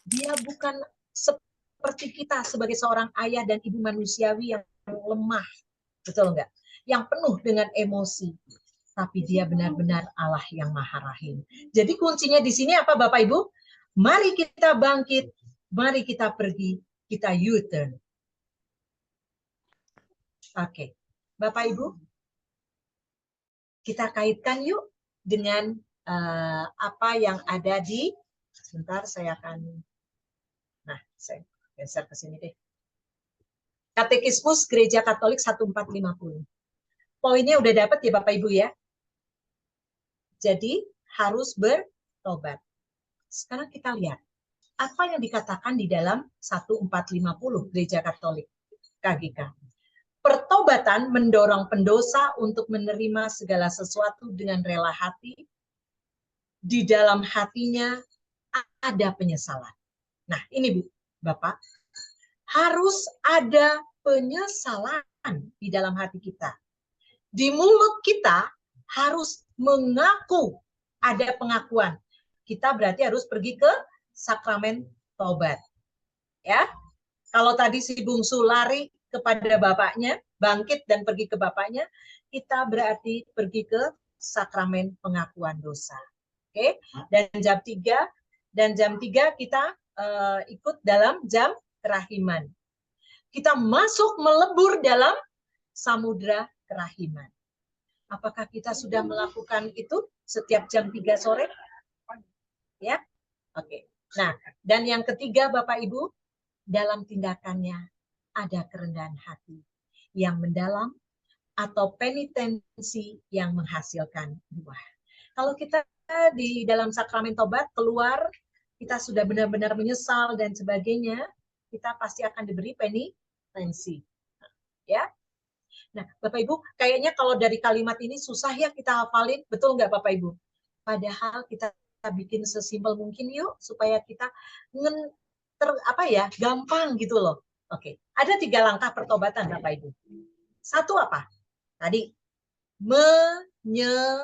dia bukan seperti kita sebagai seorang ayah dan ibu manusiawi yang lemah, betul enggak? Yang penuh dengan emosi. tapi Dia benar-benar Allah yang Maha Rahim. Jadi kuncinya di sini apa Bapak Ibu? Mari kita bangkit, mari kita pergi, kita U-turn. Oke, Bapak Ibu, kita kaitkan yuk dengan apa yang ada di, sebentar saya akan, nah saya geser ke sini deh. Katekismus Gereja Katolik 1450. Poinnya udah dapat ya Bapak Ibu ya. Jadi harus bertobat. Sekarang kita lihat apa yang dikatakan di dalam 1450 Gereja Katolik KGK. Pertobatan mendorong pendosa untuk menerima segala sesuatu dengan rela hati. Di dalam hatinya ada penyesalan. Nah ini Bu, Bapak, harus ada penyesalan di dalam hati kita. Di mulut kita harus mengaku, ada pengakuan. Kita berarti harus pergi ke sakramen tobat. Ya. Kalau tadi si bungsu lari kepada bapaknya, bangkit dan pergi ke bapaknya, kita berarti pergi ke sakramen pengakuan dosa. Oke. Dan jam 3 kita ikut dalam jam kerahiman. Kita masuk melebur dalam samudra kerahiman. Apakah kita sudah melakukan itu setiap jam 3 sore? Ya, oke. Nah, dan yang ketiga Bapak Ibu, dalam tindakannya ada kerendahan hati yang mendalam atau penitensi yang menghasilkan buah. Kalau kita di dalam sakramen tobat keluar, kita sudah benar-benar menyesal dan sebagainya, kita pasti akan diberi penitensi. Ya. Nah, Bapak Ibu, kayaknya kalau dari kalimat ini susah ya kita hafalin, betul nggak Bapak Ibu? Padahal kita bikin sesimpel mungkin yuk supaya kita gampang gitu loh. Oke, ada 3 langkah pertobatan Bapak Ibu. 1 apa? Tadi menyesal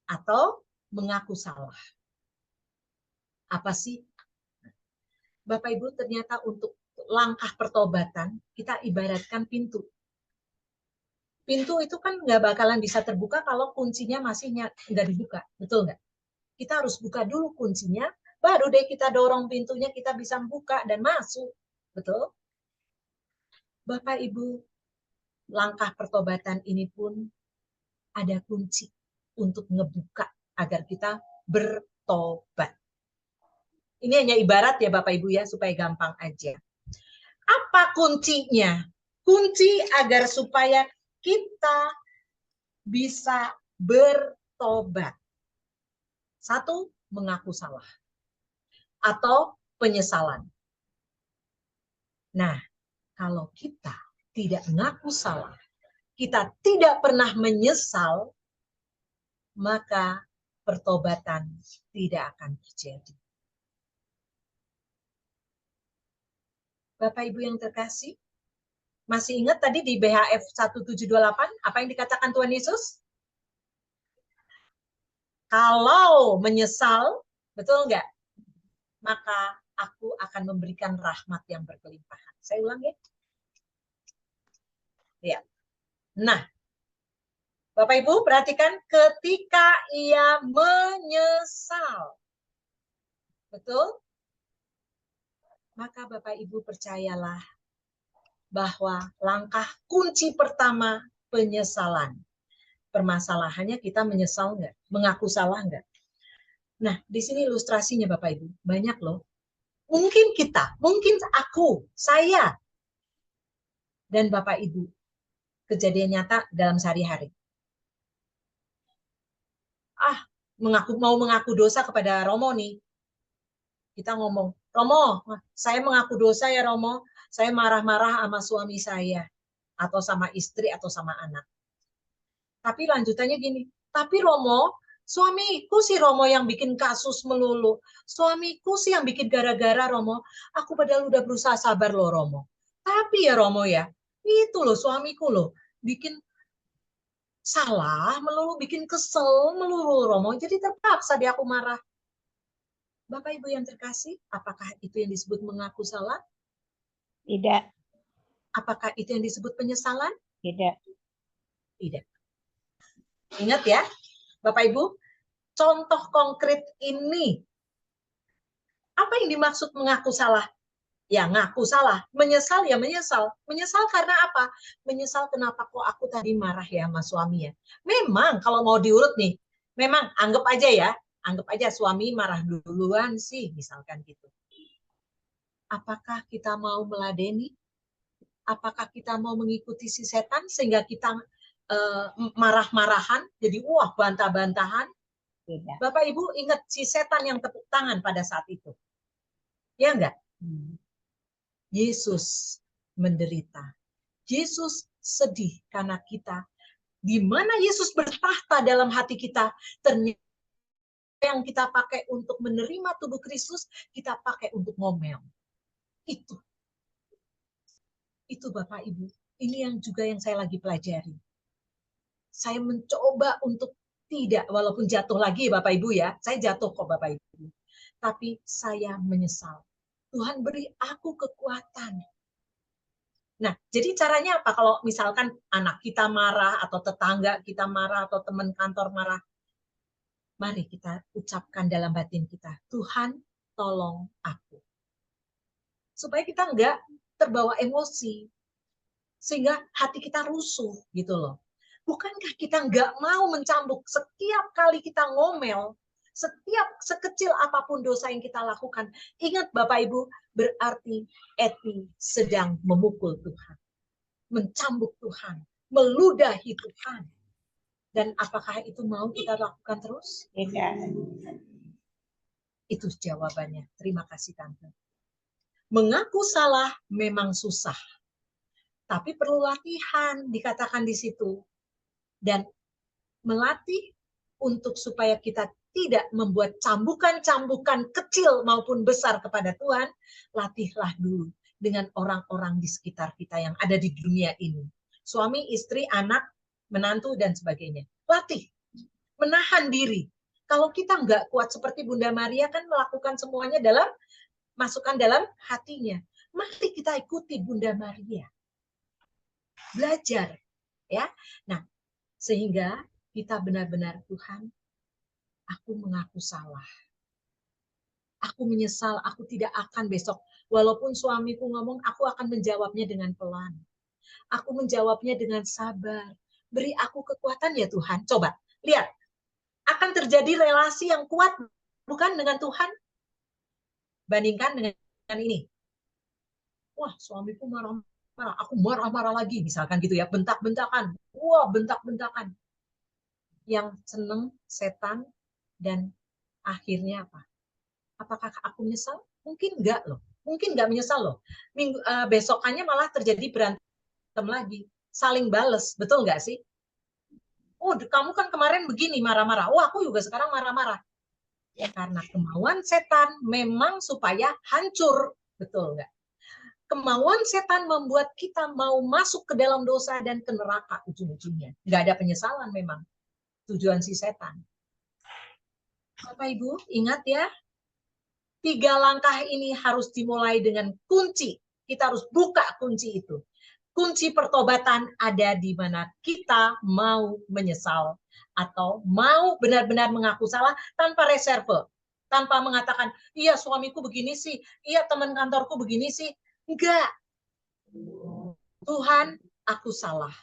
atau mengaku salah. Apa sih? Bapak Ibu, ternyata untuk langkah pertobatan kita ibaratkan pintu. Pintu itu kan nggak bakalan bisa terbuka kalau kuncinya masih nggak dibuka, betul nggak? Kita harus buka dulu kuncinya, baru deh kita dorong pintunya, kita bisa buka dan masuk, betul? Bapak Ibu, langkah pertobatan ini pun ada kunci untuk ngebuka agar kita bertobat. Ini hanya ibarat ya Bapak Ibu ya, supaya gampang aja. Apa kuncinya? Kunci agar supaya kita bisa bertobat. 1, mengaku salah. Atau penyesalan. Nah, kalau kita tidak mengaku salah, kita tidak pernah menyesal, maka pertobatan tidak akan terjadi. Bapak Ibu yang terkasih, masih ingat tadi di BHF 1728 apa yang dikatakan Tuhan Yesus? Kalau menyesal, betul nggak? Maka aku akan memberikan rahmat yang berkelimpahan. Saya ulang ya. Ya. Nah, Bapak Ibu perhatikan ketika ia menyesal. Betul? Maka Bapak Ibu percayalah bahwa langkah kunci pertama penyesalan. Permasalahannya kita menyesal nggak? Mengaku salah nggak? Nah, di sini ilustrasinya Bapak Ibu. Banyak loh. Mungkin kita, mungkin aku, saya, dan Bapak Ibu. Kejadian nyata dalam sehari-hari. Mau mengaku dosa kepada Romo nih. Kita ngomong, Romo, saya mengaku dosa ya Romo. Saya marah-marah sama suami saya. Atau sama istri atau sama anak. Tapi lanjutannya gini, tapi Romo, suamiku si Romo yang bikin kasus melulu. Suamiku sih yang bikin gara-gara Romo. Aku padahal udah berusaha sabar loh Romo. Tapi ya Romo ya, itu loh suamiku loh. Bikin salah melulu, bikin kesel melulu Romo. Jadi terpaksa dia aku marah. Bapak Ibu yang terkasih, apakah itu yang disebut mengaku salah? Tidak. Apakah itu yang disebut penyesalan? Tidak. Tidak. Ingat ya, Bapak Ibu, contoh konkret ini. Apa yang dimaksud mengaku salah? Ya ngaku salah. Menyesal ya menyesal. Menyesal karena apa? Menyesal kenapa kok aku tadi marah ya sama suami ya. Memang kalau mau diurut nih, memang anggap aja ya, anggap aja suami marah duluan sih, misalkan gitu. Apakah kita mau meladeni? Apakah kita mau mengikuti si setan sehingga kita marah-marahan, jadi wah bantah-bantahan? Tidak. Bapak Ibu ingat si setan yang tepuk tangan pada saat itu. Ya enggak? Yesus menderita. Yesus sedih karena kita. Di mana Yesus bertahta dalam hati kita, ternyata yang kita pakai untuk menerima tubuh Kristus, kita pakai untuk ngomel. Itu Bapak Ibu. Ini yang juga yang saya lagi pelajari. Saya mencoba untuk tidak, walaupun jatuh lagi Bapak Ibu ya, saya jatuh kok Bapak Ibu. Tapi saya menyesal. Tuhan beri aku kekuatan. Nah, jadi caranya apa? Kalau misalkan anak kita marah, atau tetangga kita marah, atau teman kantor marah, mari kita ucapkan dalam batin kita, Tuhan tolong aku. Supaya kita enggak terbawa emosi, sehingga hati kita rusuh gitu loh. Bukankah kita enggak mau mencambuk setiap kali kita ngomel, setiap sekecil apapun dosa yang kita lakukan. Ingat Bapak Ibu, berarti Eti sedang memukul Tuhan, mencambuk Tuhan, meludahi Tuhan. Dan apakah itu mau kita lakukan terus? Tidak. Itu jawabannya. Terima kasih Tante. Mengaku salah memang susah. Tapi perlu latihan, dikatakan di situ. Dan melatih untuk supaya kita tidak membuat cambukan-cambukan kecil maupun besar kepada Tuhan, latihlah dulu dengan orang-orang di sekitar kita yang ada di dunia ini. Suami, istri, anak, menantu, dan sebagainya. Latih, menahan diri. Kalau kita nggak kuat seperti Bunda Maria kan melakukan semuanya masukkan dalam hatinya. Mari kita ikuti Bunda Maria. Belajar. Ya. Nah, sehingga kita benar-benar, Tuhan, aku mengaku salah. Aku menyesal, aku tidak akan besok. Walaupun suamiku ngomong, aku akan menjawabnya dengan pelan. Aku menjawabnya dengan sabar. Beri aku kekuatan ya Tuhan. Coba, lihat. Akan terjadi relasi yang kuat, bukan dengan Tuhan? Bandingkan dengan ini. Wah, suamiku marah-marah. Aku marah-marah lagi, misalkan gitu ya. Bentak-bentakan. Wah, bentak-bentakan. Yang seneng setan, dan akhirnya apa? Apakah aku menyesal? Mungkin enggak loh. Mungkin enggak menyesal loh. Besokannya malah terjadi berantem lagi. Saling bales. Betul enggak sih? Oh, kamu kan kemarin begini marah-marah. Oh, aku juga sekarang marah-marah. Ya, karena kemauan setan memang supaya hancur. Betul enggak? Kemauan setan membuat kita mau masuk ke dalam dosa dan ke neraka ujung-ujungnya. Enggak ada penyesalan memang. Tujuan si setan. Bapak Ibu, ingat ya. 3 langkah ini harus dimulai dengan kunci. Kita harus buka kunci itu. Kunci pertobatan ada di mana kita mau menyesal atau mau benar-benar mengaku salah tanpa reserve, tanpa mengatakan, iya suamiku begini sih, iya teman kantorku begini sih. Enggak. Tuhan, aku salah.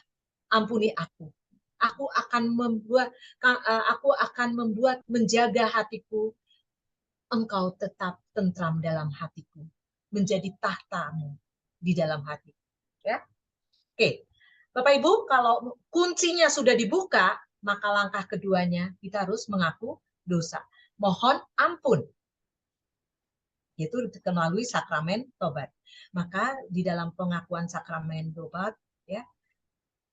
Ampuni aku. Aku akan membuat menjaga hatiku. Engkau tetap tentram dalam hatiku, menjadi tahtamu di dalam hati. Ya, oke, Bapak Ibu, kalau kuncinya sudah dibuka, maka langkah keduanya kita harus mengaku dosa, mohon ampun, yaitu melalui sakramen tobat. Maka di dalam pengakuan sakramen tobat, ya,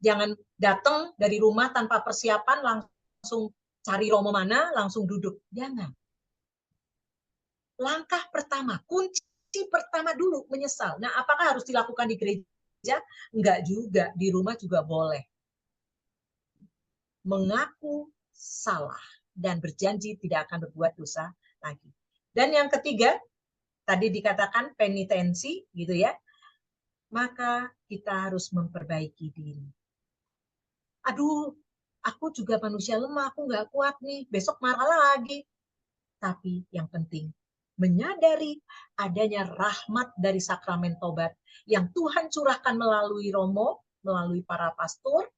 jangan datang dari rumah tanpa persiapan langsung cari romo mana, langsung duduk, jangan. Langkah pertama, kunci pertama dulu menyesal. Nah, apakah harus dilakukan di gereja? Enggak juga, di rumah juga boleh. Mengaku salah dan berjanji tidak akan berbuat dosa lagi. Dan yang ketiga, tadi dikatakan penitensi gitu ya. Maka kita harus memperbaiki diri. Aduh, Aku juga manusia lemah, aku nggak kuat nih, besok marah lagi. Tapi yang penting, menyadari adanya rahmat dari sakramen tobat yang Tuhan curahkan melalui Romo, melalui para pastor,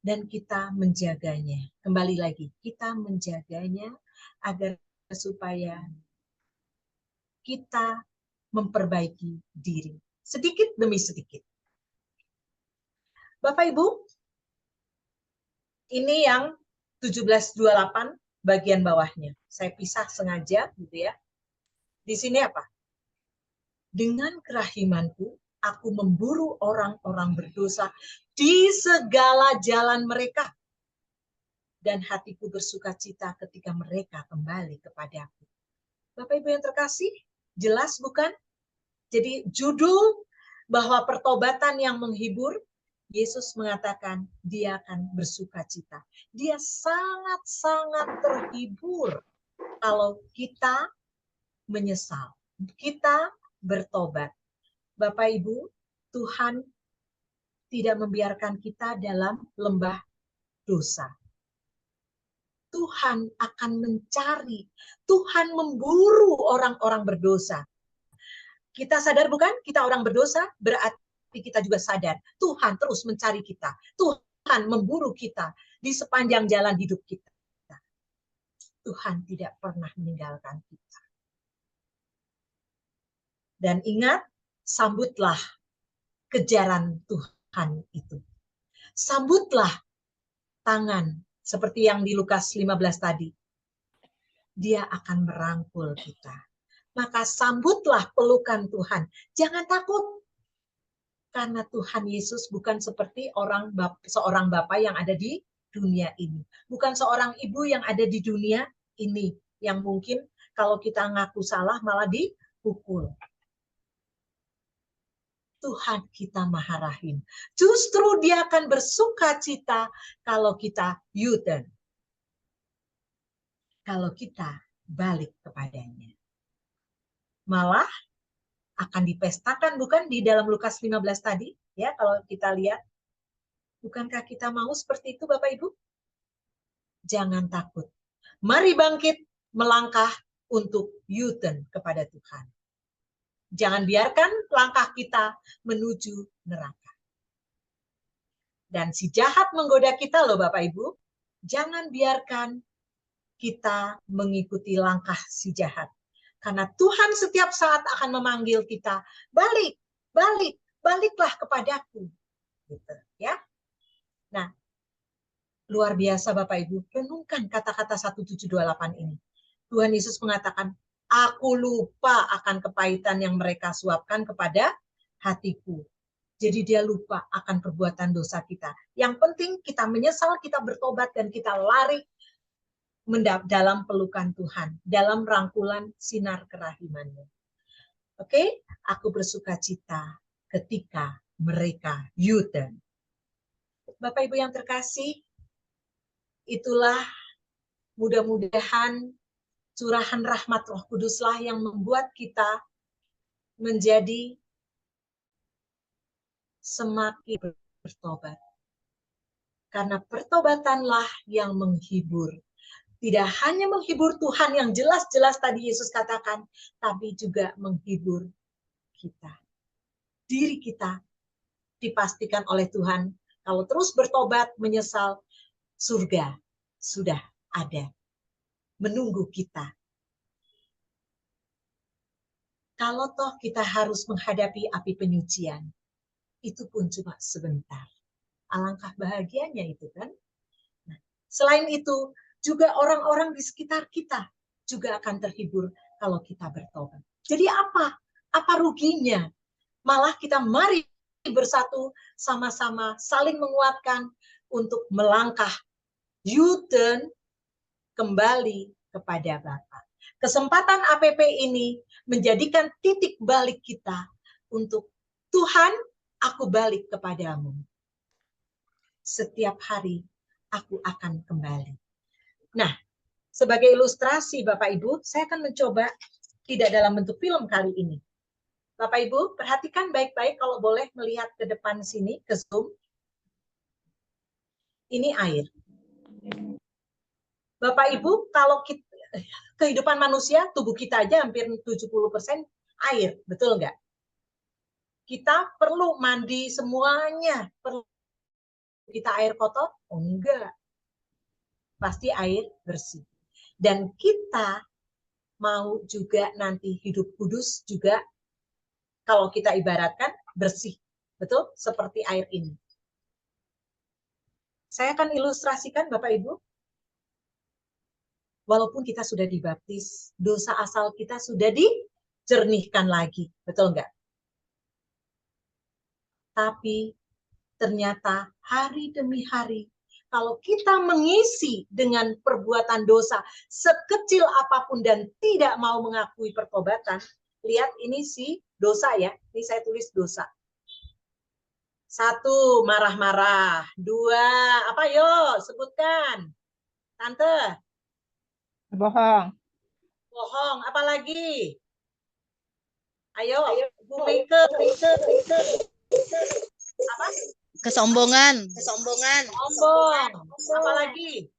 dan kita menjaganya. Kembali lagi, kita menjaganya agar supaya kita memperbaiki diri. Sedikit demi sedikit. Bapak Ibu, ini yang 1728 bagian bawahnya. Saya pisah sengaja gitu ya. Di sini apa? Dengan kerahimanku, aku memburu orang-orang berdosa di segala jalan mereka. Dan hatiku bersuka cita ketika mereka kembali kepadaku. Bapak Ibu yang terkasih, jelas bukan? Jadi judul bahwa pertobatan yang menghibur, Yesus mengatakan dia akan bersuka cita. Dia sangat-sangat terhibur kalau kita menyesal, kita bertobat. Bapak Ibu, Tuhan tidak membiarkan kita dalam lembah dosa. Tuhan akan mencari, Tuhan memburu orang-orang berdosa. Kita sadar bukan? Kita orang berdosa, berarti kita juga sadar. Tuhan terus mencari kita. Tuhan memburu kita di sepanjang jalan hidup kita. Tuhan tidak pernah meninggalkan kita. Dan ingat, sambutlah kejaran Tuhan itu. Sambutlah tangan, seperti yang di Lukas 15 tadi. Dia akan merangkul kita. Maka sambutlah pelukan Tuhan. Jangan takut. Karena Tuhan Yesus bukan seperti seorang bapak yang ada di dunia ini. Bukan seorang ibu yang ada di dunia ini. Yang mungkin kalau kita ngaku salah malah dipukul. Tuhan kita Maha Rahim. Justru dia akan bersuka cita kalau kita U-turn. Kalau kita balik kepadanya. Malah akan dipestakan bukan di dalam Lukas 15 tadi? Ya, kalau kita lihat. Bukankah kita mau seperti itu Bapak Ibu? Jangan takut. Mari bangkit melangkah untuk U-turn kepada Tuhan. Jangan biarkan langkah kita menuju neraka. Dan si jahat menggoda kita loh Bapak Ibu. Jangan biarkan kita mengikuti langkah si jahat. Karena Tuhan setiap saat akan memanggil kita, balik, balik, baliklah kepadaku. Gitu, ya. Nah, luar biasa Bapak Ibu, renungkan kata-kata 1728 ini. Tuhan Yesus mengatakan, aku lupa akan kepahitan yang mereka suapkan kepada hatiku. Jadi dia lupa akan perbuatan dosa kita. Yang penting kita menyesal, kita bertobat, dan kita lari dalam pelukan Tuhan, dalam rangkulan sinar kerahimannya. Oke, aku bersuka cita ketika mereka U-turn. Bapak Ibu yang terkasih, itulah mudah-mudahan curahan rahmat Roh Kuduslah yang membuat kita menjadi semakin bertobat. Karena pertobatanlah yang menghibur. Tidak hanya menghibur Tuhan yang jelas-jelas tadi Yesus katakan, tapi juga menghibur kita. Diri kita dipastikan oleh Tuhan, kalau terus bertobat, menyesal, surga sudah ada. Menunggu kita. Kalau toh kita harus menghadapi api penyucian, itu pun cuma sebentar. Alangkah bahagianya itu kan. Nah, selain itu, juga orang-orang di sekitar kita juga akan terhibur kalau kita bertobat. Jadi apa? Apa ruginya? Malah kita mari bersatu sama-sama saling menguatkan untuk melangkah U-turn kembali kepada Bapa. Kesempatan APP ini menjadikan titik balik kita untuk Tuhan, aku balik kepadamu. Setiap hari aku akan kembali. Nah, sebagai ilustrasi Bapak Ibu, saya akan mencoba tidak dalam bentuk film kali ini. Bapak Ibu, perhatikan baik-baik kalau boleh melihat ke depan sini, ke Zoom. Ini air. Bapak Ibu, kalau kehidupan manusia, tubuh kita aja hampir 70% air, betul nggak? Kita perlu mandi semuanya. Perlu kita air kotor? Oh, enggak. Pasti air bersih. Dan kita mau juga nanti hidup kudus juga, kalau kita ibaratkan bersih. Betul? Seperti air ini. Saya akan ilustrasikan Bapak Ibu. Walaupun kita sudah dibaptis, dosa asal kita sudah dijernihkan lagi. Betul nggak? Tapi ternyata hari demi hari, kalau kita mengisi dengan perbuatan dosa sekecil apapun dan tidak mau mengakui pertobatan, lihat ini si dosa ya, ini saya tulis dosa. 1, marah-marah. 2, apa yo, sebutkan. Tante. Bohong. Bohong, apa lagi? Ayo, Bu Mike. Apa? Kesombongan. Sombong. Apa lagi?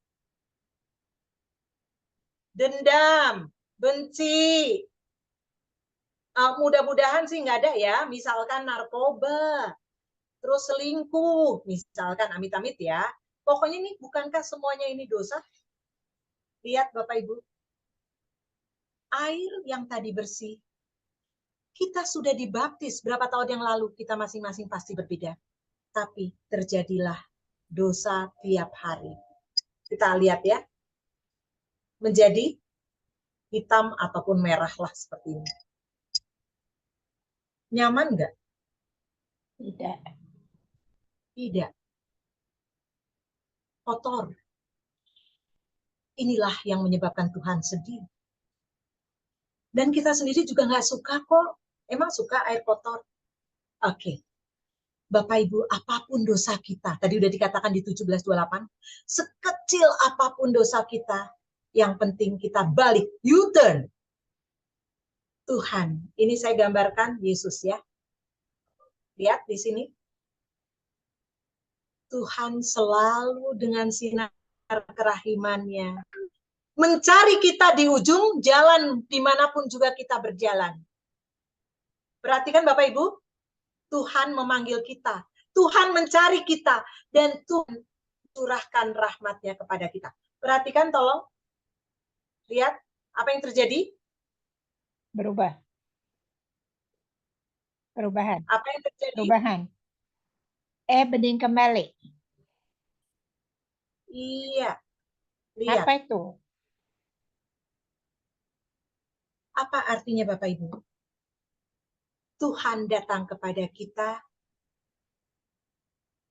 Dendam, benci. Mudah-mudahan sih nggak ada ya. Misalkan narkoba, terus selingkuh, misalkan amit-amit ya. Pokoknya nih, bukankah semuanya ini dosa? Lihat Bapak Ibu. Air yang tadi bersih, kita sudah dibaptis berapa tahun yang lalu, kita masing-masing pasti berbeda. Tapi terjadilah dosa tiap hari. Kita lihat ya. Menjadi hitam ataupun merah lah seperti ini. Nyaman nggak? Tidak. Tidak. Kotor. Inilah yang menyebabkan Tuhan sedih. Dan kita sendiri juga nggak suka kok. Emang suka air kotor? Oke. Bapak Ibu, apapun dosa kita, tadi udah dikatakan di 17:28, sekecil apapun dosa kita, yang penting kita balik, U-turn. Tuhan, ini saya gambarkan Yesus ya. Lihat di sini. Tuhan selalu dengan sinar kerahimannya mencari kita di ujung jalan dimanapun juga kita berjalan. Perhatikan Bapak Ibu, Tuhan memanggil kita, Tuhan mencari kita, dan Tuhan curahkan rahmat-Nya kepada kita. Perhatikan tolong, lihat apa yang terjadi? Berubah. Perubahan. Apa yang terjadi? Perubahan. Bening kembali. Iya, lihat. Apa itu? Apa artinya Bapak Ibu? Tuhan datang kepada kita,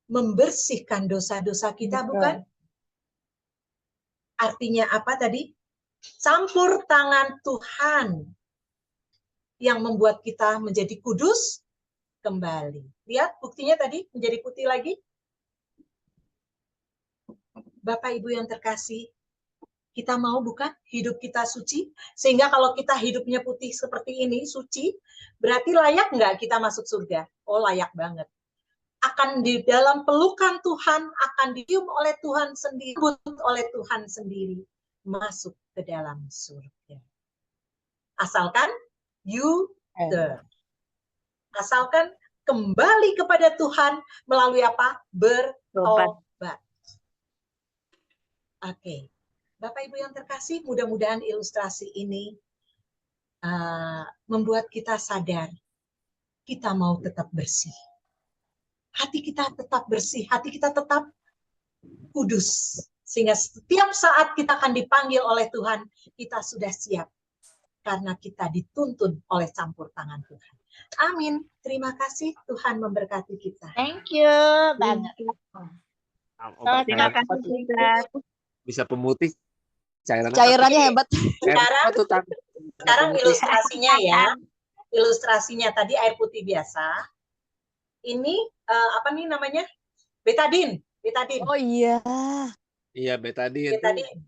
membersihkan dosa-dosa kita, Betul. bukan? Artinya apa tadi? Campur tangan Tuhan yang membuat kita menjadi kudus kembali. Lihat buktinya tadi menjadi putih lagi. Bapak Ibu yang terkasih, kita mau bukan hidup kita suci? Sehingga kalau kita hidupnya putih seperti ini, suci, berarti layak nggak kita masuk surga? Oh, layak banget. Akan di dalam pelukan Tuhan, akan dicium oleh Tuhan sendiri, oleh Tuhan sendiri, masuk ke dalam surga. Asalkan U-turn. Asalkan kembali kepada Tuhan melalui apa? Bertobat. Oke. Bapak Ibu yang terkasih, mudah-mudahan ilustrasi ini membuat kita sadar kita mau tetap bersih. Hati kita tetap bersih, hati kita tetap kudus. Sehingga setiap saat kita akan dipanggil oleh Tuhan, kita sudah siap. Karena kita dituntun oleh campur tangan Tuhan. Amin. Terima kasih, Tuhan memberkati kita. Thank you banget. Terima kasih. Bisa pemutih Cairannya hebat. Sekarang ilustrasinya ya. Ilustrasinya tadi air putih biasa. Ini apa nih namanya? Betadin. Oh iya. Iya, betadin.